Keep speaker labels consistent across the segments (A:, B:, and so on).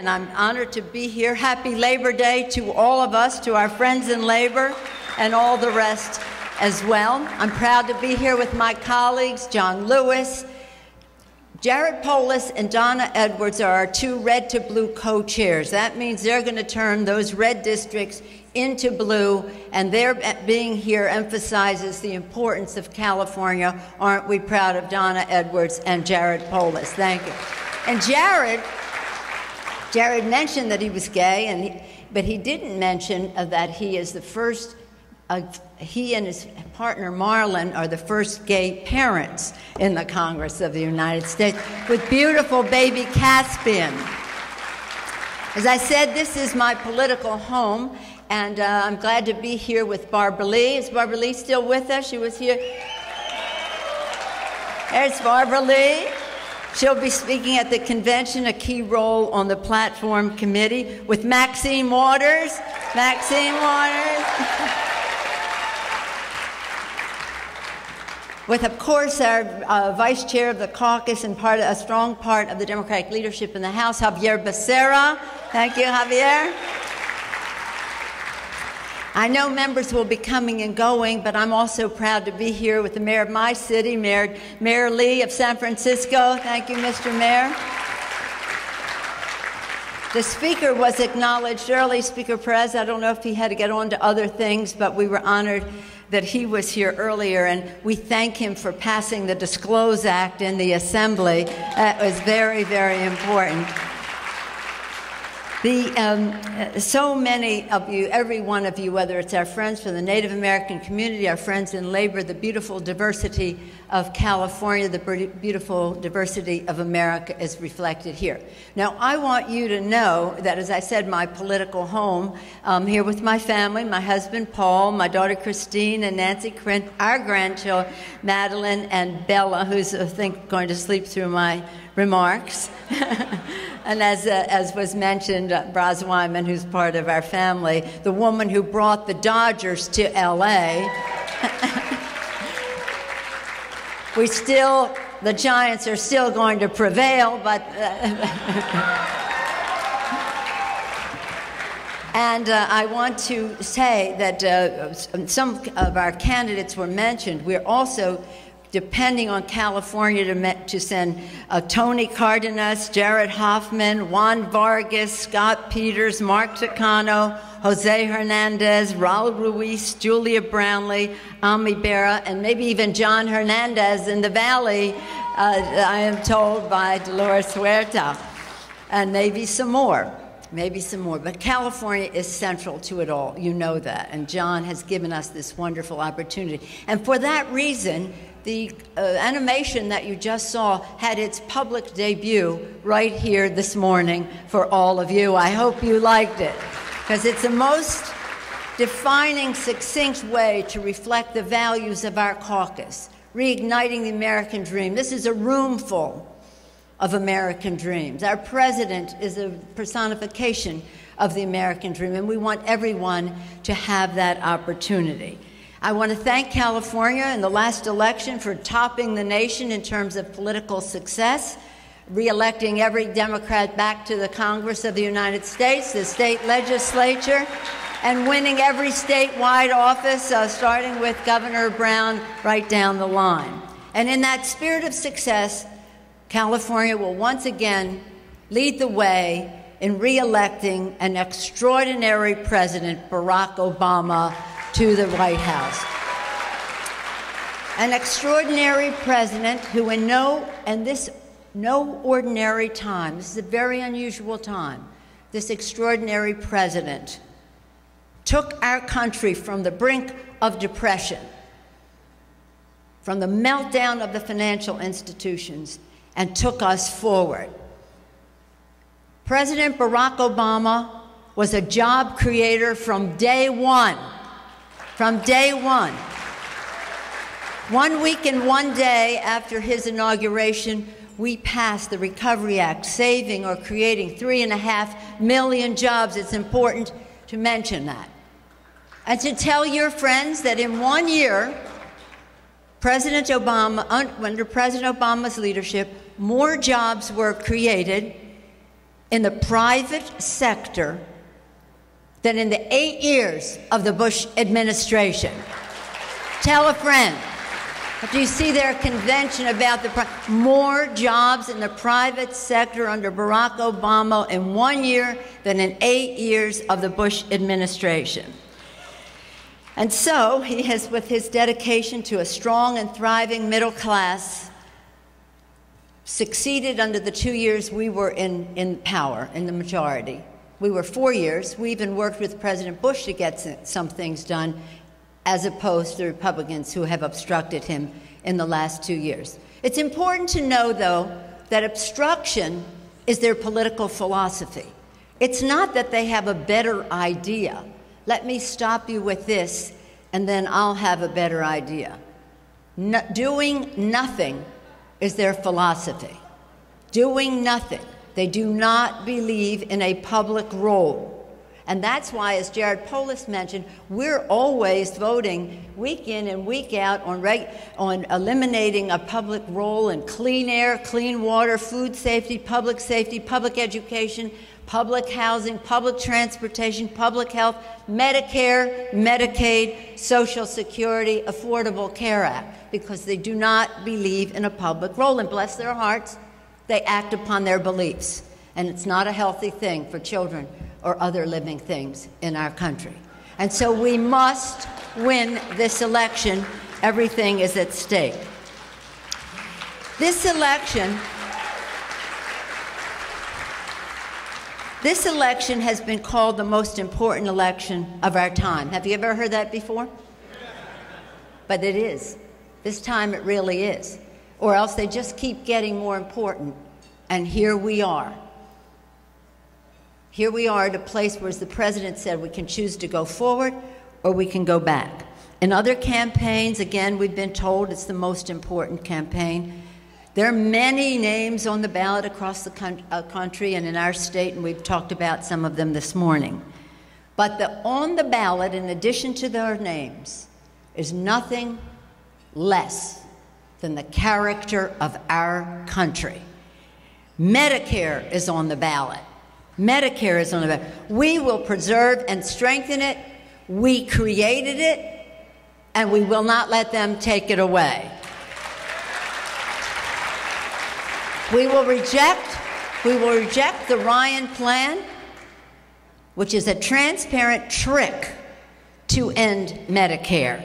A: And I'm honored to be here. Happy Labor Day to all of us, to our friends in labor, and all the rest as well. I'm proud to be here with my colleagues, John Lewis. Jared Polis and Donna Edwards are our two red to blue co-chairs. That means they're going to turn those red districts into blue, and their being here emphasizes the importance of California. Aren't we proud of Donna Edwards and Jared Polis? Thank you. And Jared mentioned that he was gay, but he didn't mention that he is the first, he and his partner Marlon are the first gay parents in the Congress of the United States, with beautiful baby Caspian. As I said, this is my political home, and I'm glad to be here with Barbara Lee. Is Barbara Lee still with us? She was here. There's Barbara Lee. She'll be speaking at the convention, a key role on the platform committee, with Maxine Waters. Maxine Waters. With, of course, our vice chair of the caucus and a strong part of the Democratic leadership in the House, Javier Becerra. Thank you, Javier. I know members will be coming and going, but I'm also proud to be here with the mayor of my city, Mayor Lee of San Francisco. Thank you, Mr. Mayor. The speaker was acknowledged early, Speaker Perez. I don't know if he had to get on to other things, but we were honored that he was here earlier, and we thank him for passing the Disclose Act in the Assembly. That was very, very important. So many of you, every one of you, whether it's our friends from the Native American community, our friends in labor, the beautiful diversity of California, the beautiful diversity of America is reflected here. Now, I want you to know that, as I said, my political home, I'm here with my family, my husband, Paul, my daughter, Christine, and Nancy, Corinne, our grandchildren, Madeline and Bella, who's, I think, going to sleep through my remarks. And as was mentioned, Braz Wyman, who's part of our family, the woman who brought the Dodgers to L.A. The Giants are still going to prevail, but... And I want to say that some of our candidates were mentioned. We're also depending on California to send Tony Cardenas, Jared Hoffman, Juan Vargas, Scott Peters, Mark Takano, Jose Hernandez, Raul Ruiz, Julia Brownlee, Ami Berra, and maybe even John Hernandez in the Valley, I am told by Dolores Huerta, and maybe some more. Maybe some more, but California is central to it all. You know that, and John has given us this wonderful opportunity. And for that reason, the animation that you just saw had its public debut right here this morning for all of you. I hope you liked it, because it's the most defining, succinct way to reflect the values of our caucus, reigniting the American dream. This is a room full of American dreams. Our president is a personification of the American dream, and we want everyone to have that opportunity. I want to thank California in the last election for topping the nation in terms of political success, re-electing every Democrat back to the Congress of the United States, the state legislature, and winning every statewide office, starting with Governor Brown right down the line. And in that spirit of success, California will once again lead the way in re-electing an extraordinary president, Barack Obama, to the White House. An extraordinary president who in no ordinary time, this is a very unusual time, this extraordinary president took our country from the brink of depression, from the meltdown of the financial institutions, and took us forward. President Barack Obama was a job creator from day one. From day one. 1 week and 1 day after his inauguration, we passed the Recovery Act, saving or creating 3.5 million jobs. It's important to mention that. And to tell your friends that in 1 year, President Obama, under President Obama's leadership, more jobs were created in the private sector than in the 8 years of the Bush administration. Tell a friend. Do you see their convention about more jobs in the private sector under Barack Obama in 1 year than in 8 years of the Bush administration? And so he has, with his dedication to a strong and thriving middle class, succeeded under the 2 years we were in power, in the majority. We were 4 years. We even worked with President Bush to get some things done, as opposed to the Republicans who have obstructed him in the last 2 years. It's important to know, though, that obstruction is their political philosophy. It's not that they have a better idea. Let me stop you with this, and then I'll have a better idea. Doing nothing is their philosophy. Doing nothing. They do not believe in a public role. And that's why, as Jared Polis mentioned, we're always voting week in and week out on eliminating a public role in clean air, clean water, food safety, public education, public housing, public transportation, public health, Medicare, Medicaid, Social Security, Affordable Care Act, because they do not believe in a public role. And bless their hearts, they act upon their beliefs. And it's not a healthy thing for children or other living things in our country. And so we must win this election. Everything is at stake. This election has been called the most important election of our time. Have you ever heard that before? But it is. This time it really is. Or else they just keep getting more important. And here we are. Here we are at a place where, as the president said, we can choose to go forward or we can go back. In other campaigns, again, we've been told it's the most important campaign. There are many names on the ballot across the country and in our state, and we've talked about some of them this morning. But on the ballot, in addition to their names, is nothing less than the character of our country. Medicare is on the ballot. Medicare is on the ballot. We will preserve and strengthen it. We created it, and we will not let them take it away. We will reject the Ryan Plan, which is a transparent trick to end Medicare.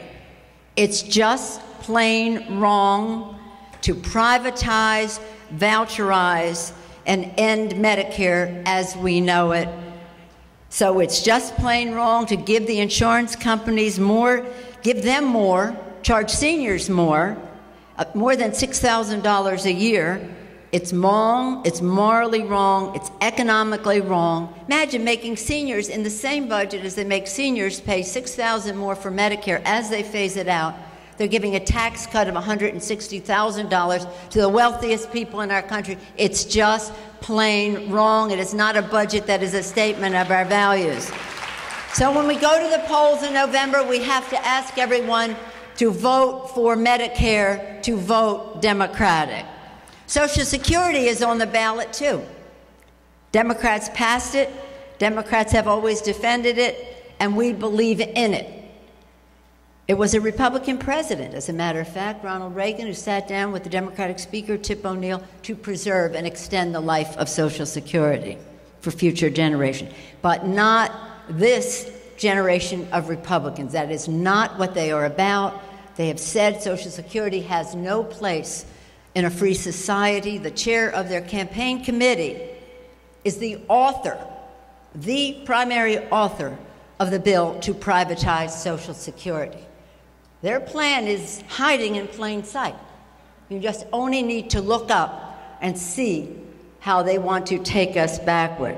A: It's just plain wrong to privatize, voucherize, and end Medicare as we know it. So it's just plain wrong to give the insurance companies more, give them more, charge seniors more than $6,000 a year. It's wrong, it's morally wrong, it's economically wrong. Imagine making seniors in the same budget as they make seniors pay $6,000 more for Medicare as they phase it out. They're giving a tax cut of $160,000 to the wealthiest people in our country. It's just plain wrong. It is not a budget that is a statement of our values. So when we go to the polls in November, we have to ask everyone to vote for Medicare, to vote Democratic. Social Security is on the ballot, too. Democrats passed it. Democrats have always defended it, and we believe in it. It was a Republican president, as a matter of fact, Ronald Reagan, who sat down with the Democratic Speaker, Tip O'Neill, to preserve and extend the life of Social Security for future generations. But not this generation of Republicans. That is not what they are about. They have said Social Security has no place in a free society. The chair of their campaign committee is the author, the primary author of the bill to privatize Social Security. Their plan is hiding in plain sight. You just only need to look up and see how they want to take us backward.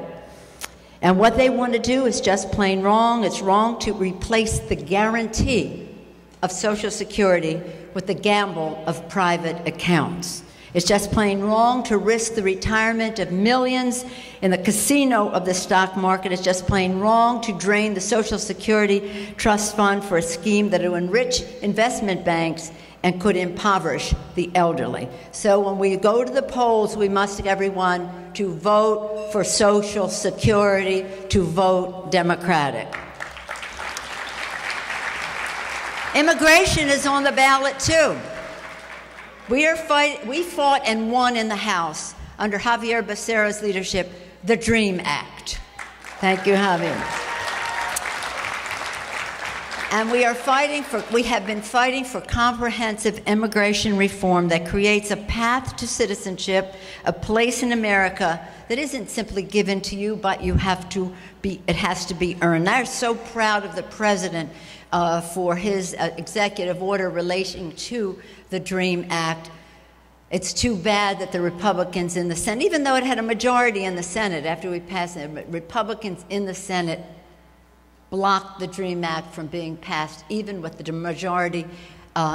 A: And what they want to do is just plain wrong. It's wrong to replace the guarantee of Social Security with the gamble of private accounts. It's just plain wrong to risk the retirement of millions in the casino of the stock market. It's just plain wrong to drain the Social Security Trust Fund for a scheme that will enrich investment banks and could impoverish the elderly. So when we go to the polls, we must ask everyone to vote for Social Security, to vote Democratic. Immigration is on the ballot too. We fought and won in the House under Javier Becerra's leadership, the DREAM Act. Thank you, Javier. And we have been fighting for comprehensive immigration reform that creates a path to citizenship, a place in America that isn't simply given to you, but it has to be earned. They're so proud of the president for his executive order relating to the DREAM Act. It's too bad that the Republicans in the Senate, even though it had a majority in the Senate after we passed it, Republicans in the Senate blocked the DREAM Act from being passed, even with the majority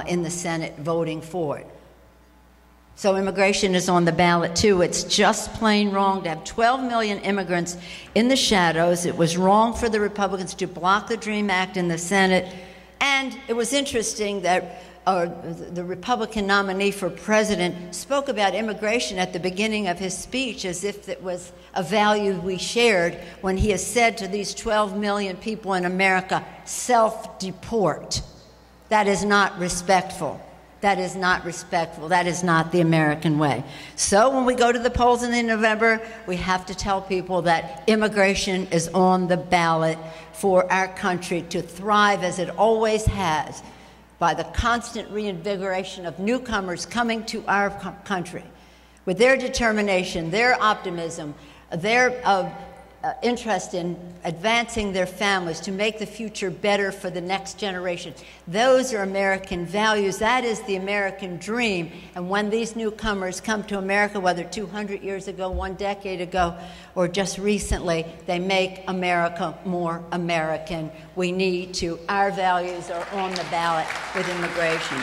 A: in the Senate voting for it. So immigration is on the ballot too. It's just plain wrong to have 12 million immigrants in the shadows. It was wrong for the Republicans to block the DREAM Act in the Senate. And it was interesting that the Republican nominee for president spoke about immigration at the beginning of his speech as if it was a value we shared, when he has said to these 12 million people in America, self-deport. That is not respectful. That is not respectful. That is not the American way. So when we go to the polls in November, we have to tell people that immigration is on the ballot for our country to thrive as it always has, by the constant reinvigoration of newcomers coming to our country with their determination, their optimism, their interest in advancing their families to make the future better for the next generation. Those are American values. That is the American dream. And when these newcomers come to America, whether 200 years ago, 1 decade ago, or just recently, they make America more American. Our values are on the ballot with immigration.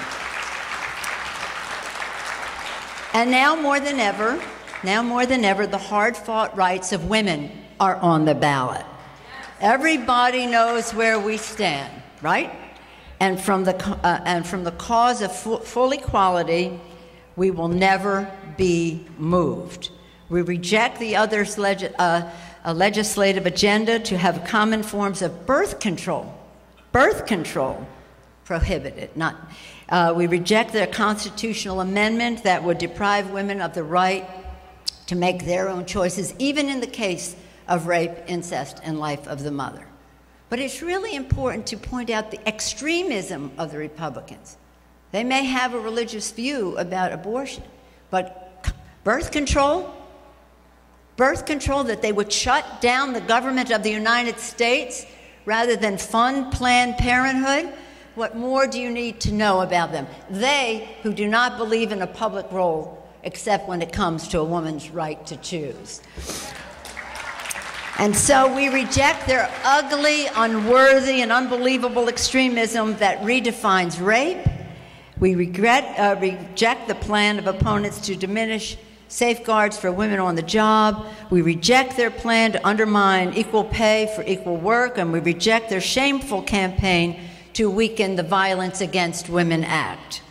A: And now more than ever, the hard-fought rights of women are on the ballot. Everybody knows where we stand, right? And from the cause of full equality, we will never be moved. We reject the other's legislative agenda to have common forms of birth control prohibited. We reject their constitutional amendment that would deprive women of the right to make their own choices, even in the case of rape, incest, and life of the mother. But it's really important to point out the extremism of the Republicans. They may have a religious view about abortion, but birth control, that they would shut down the government of the United States rather than fund Planned Parenthood. What more do you need to know about them? They who do not believe in a public role except when it comes to a woman's right to choose. And so we reject their ugly, unworthy, and unbelievable extremism that redefines rape. We reject the plan of opponents to diminish safeguards for women on the job. We reject their plan to undermine equal pay for equal work, and we reject their shameful campaign to weaken the Violence Against Women Act.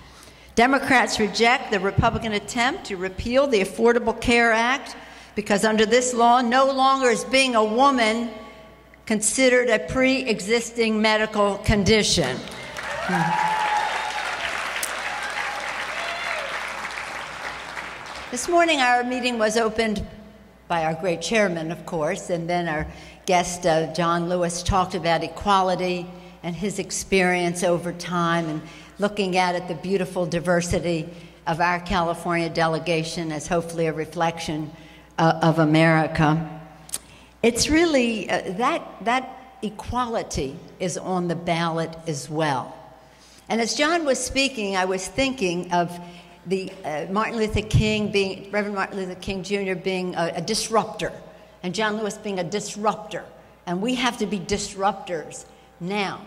A: Democrats reject the Republican attempt to repeal the Affordable Care Act, because under this law, no longer is being a woman considered a pre-existing medical condition. This morning, our meeting was opened by our great chairman, of course, and then our guest, John Lewis, talked about equality and his experience over time, and looking at the beautiful diversity of our California delegation as hopefully a reflection of America. It's really, that equality is on the ballot as well. And as John was speaking, I was thinking of the Reverend Martin Luther King Jr. being a disruptor, and John Lewis being a disruptor. And we have to be disruptors now.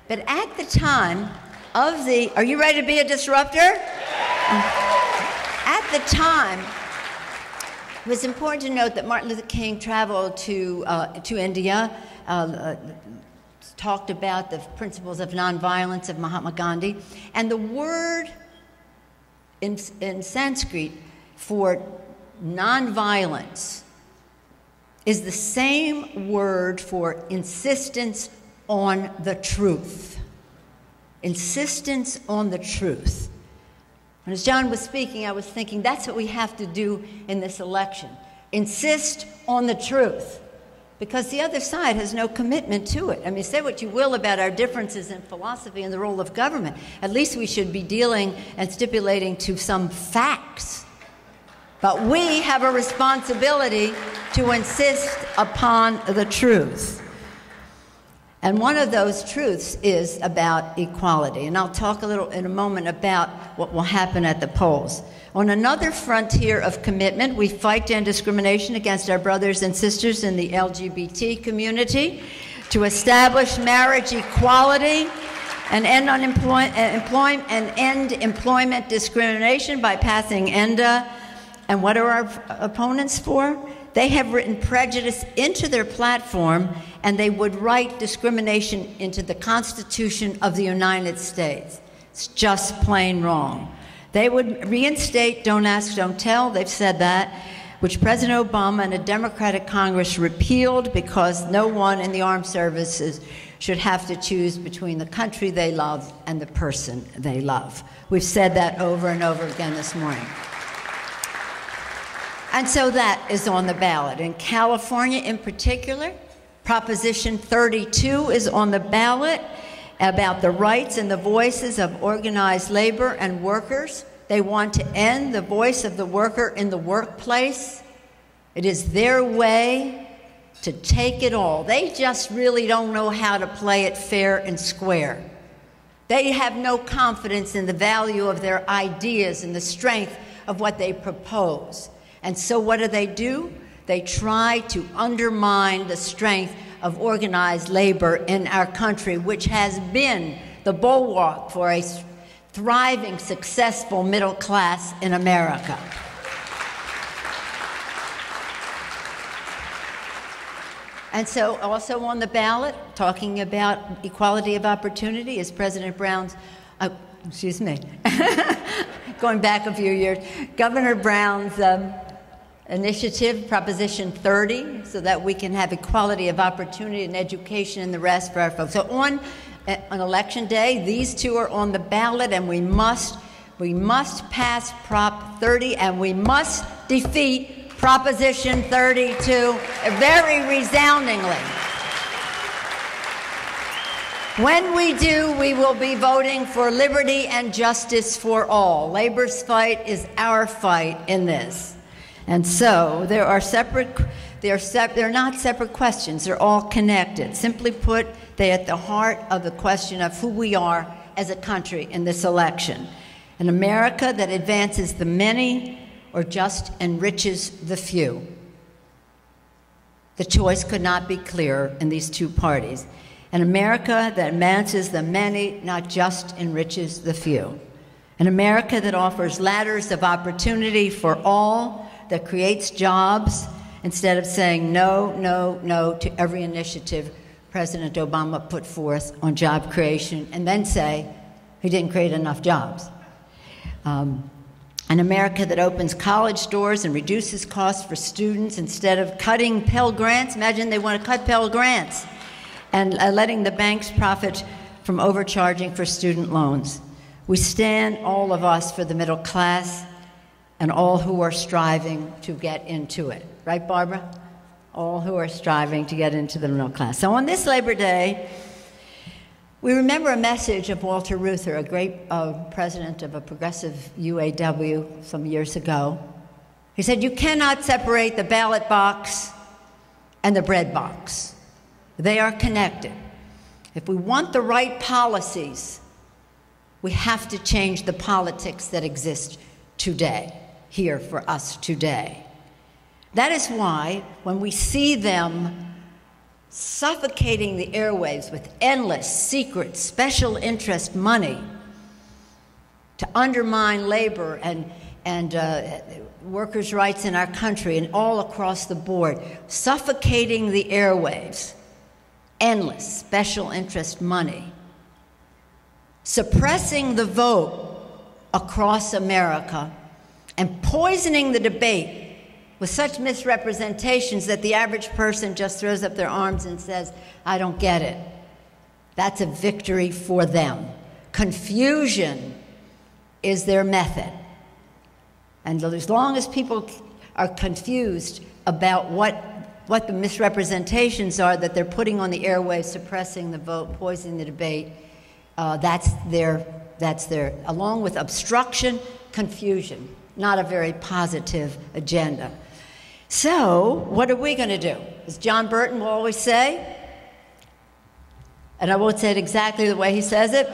A: But at the time of are you ready to be a disruptor? At the time, it was important to note that Martin Luther King traveled to India, talked about the principles of nonviolence of Mahatma Gandhi, and the word in Sanskrit for nonviolence is the same word for insistence on the truth. Insistence on the truth. And as John was speaking, I was thinking that's what we have to do in this election. Insist on the truth. Because the other side has no commitment to it. I mean, say what you will about our differences in philosophy and the role of government. At least we should be dealing and stipulating to some facts. But we have a responsibility to insist upon the truth. And one of those truths is about equality. And I'll talk a little in a moment about what will happen at the polls. On another frontier of commitment, we fight to end discrimination against our brothers and sisters in the LGBT community, to establish marriage equality, and end employment discrimination by passing ENDA. And what are our opponents for? They have written prejudice into their platform, and they would write discrimination into the Constitution of the United States. It's just plain wrong. They would reinstate Don't Ask, Don't Tell, they've said that, which President Obama and a Democratic Congress repealed because no one in the armed services should have to choose between the country they love and the person they love. We've said that over and over again this morning. And so that is on the ballot. In California in particular, Proposition 32 is on the ballot about the rights and the voices of organized labor and workers. They want to end the voice of the worker in the workplace. It is their way to take it all. They just really don't know how to play it fair and square. They have no confidence in the value of their ideas and the strength of what they propose. And so what do? They try to undermine the strength of organized labor in our country, which has been the bulwark for a thriving, successful middle class in America. And so also on the ballot, talking about equality of opportunity, is President Brown's, going back a few years, Governor Brown's initiative, Proposition 30, so that we can have equality of opportunity and education and the rest for our folks. So on Election Day, these two are on the ballot, and we must pass Prop 30, and we must defeat Proposition 32 very resoundingly. When we do, we will be voting for liberty and justice for all. Labor's fight is our fight in this. And so they're not separate questions, they're all connected. Simply put, they're at the heart of the question of who we are as a country in this election. An America that advances the many or just enriches the few. The choice could not be clearer in these two parties. An America that advances the many, not just enriches the few. An America that offers ladders of opportunity for all, that creates jobs, instead of saying no, no, no to every initiative President Obama put forth on job creation, and then say he didn't create enough jobs. An America that opens college doors and reduces costs for students instead of cutting Pell Grants. Imagine they want to cut Pell Grants, and letting the banks profit from overcharging for student loans. We stand, all of us, for the middle class and all who are striving to get into it. Right, Barbara? All who are striving to get into the middle class. So on this Labor Day, we remember a message of Walter Reuther, a great president of a progressive UAW some years ago. He said, "You cannot separate the ballot box and the bread box. They are connected. If we want the right policies, we have to change the politics that exist today, here for us today." That is why when we see them suffocating the airwaves with endless, secret, special interest money to undermine labor and workers' rights in our country and all across the board, suffocating the airwaves, endless special interest money, suppressing the vote across America, and poisoning the debate with such misrepresentations that the average person just throws up their arms and says, I don't get it. That's a victory for them. Confusion is their method. And as long as people are confused about what the misrepresentations are that they're putting on the airwaves, suppressing the vote, poisoning the debate, that's their, along with obstruction, confusion, not a very positive agenda. So, what are we going to do? As John Burton will always say, and I won't say it exactly the way he says it,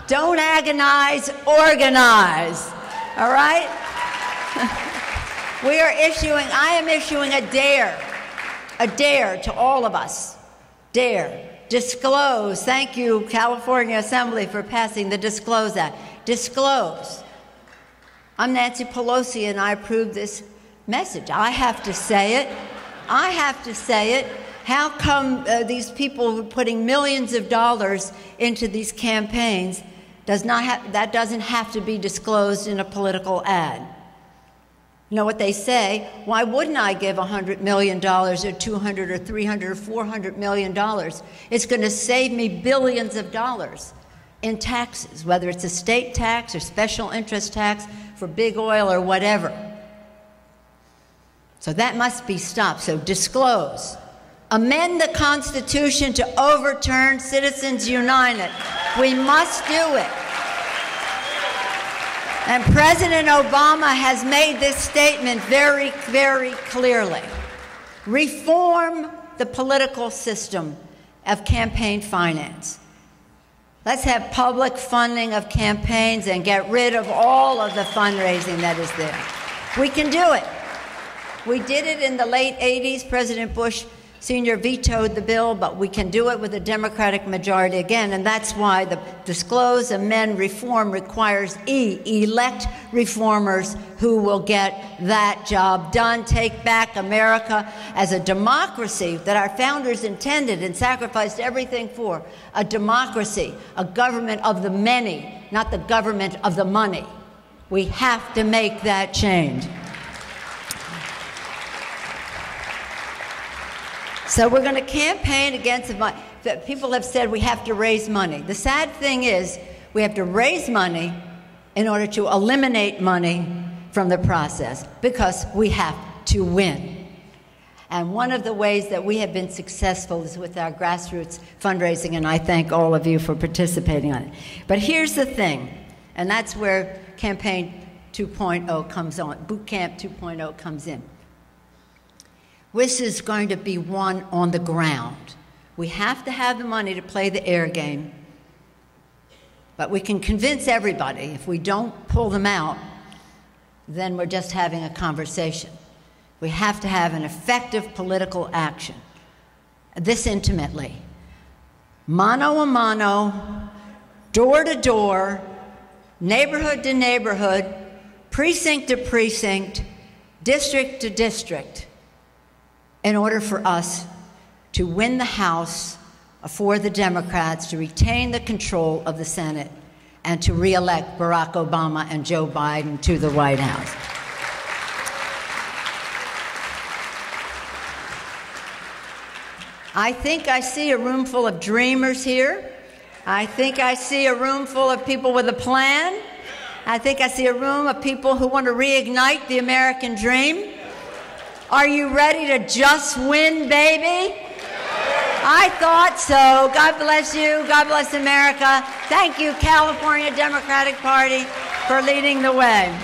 A: don't agonize, organize, all right? I am issuing a dare to all of us. Dare, disclose. Thank you, California Assembly, for passing the Disclose Act. Disclose. I'm Nancy Pelosi, and I approve this message. I have to say it. I have to say it. How come these people who are putting millions of dollars into these campaigns that doesn't have to be disclosed in a political ad? You know what they say? Why wouldn't I give $100 million or $200 or $300 or $400 million? It's going to save me billions of dollars in taxes, whether it's a state tax or special interest tax for big oil or whatever. So that must be stopped. So disclose. Amend the Constitution to overturn Citizens United. We must do it. And President Obama has made this statement very, very clearly. Reform the political system of campaign finance. Let's have public funding of campaigns and get rid of all of the fundraising that is there. We can do it. We did it in the late 80s. President Bush Sr. vetoed the bill, but we can do it with a Democratic majority again, and that's why the Disclose, Amend, Reform requires elect reformers who will get that job done. Take back America as a democracy that our founders intended and sacrificed everything for. A democracy, a government of the many, not the government of the money. We have to make that change. So we're going to campaign against the money. People have said we have to raise money. The sad thing is we have to raise money in order to eliminate money from the process because we have to win. And one of the ways that we have been successful is with our grassroots fundraising, and I thank all of you for participating on it. But here's the thing, and that's where Campaign 2.0 comes on, Boot Camp 2.0 comes in. This is going to be won on the ground. We have to have the money to play the air game, but we can convince everybody. If we don't pull them out, then we're just having a conversation. We have to have an effective political action, this intimately. Mano a mano, door to door, neighborhood to neighborhood, precinct to precinct, district to district, in order for us to win the House for the Democrats, to retain the control of the Senate, and to re-elect Barack Obama and Joe Biden to the White House. I think I see a room full of dreamers here. I think I see a room full of people with a plan. I think I see a room of people who want to reignite the American dream. Are you ready to just win, baby? I thought so. God bless you. God bless America. Thank you, California Democratic Party, for leading the way.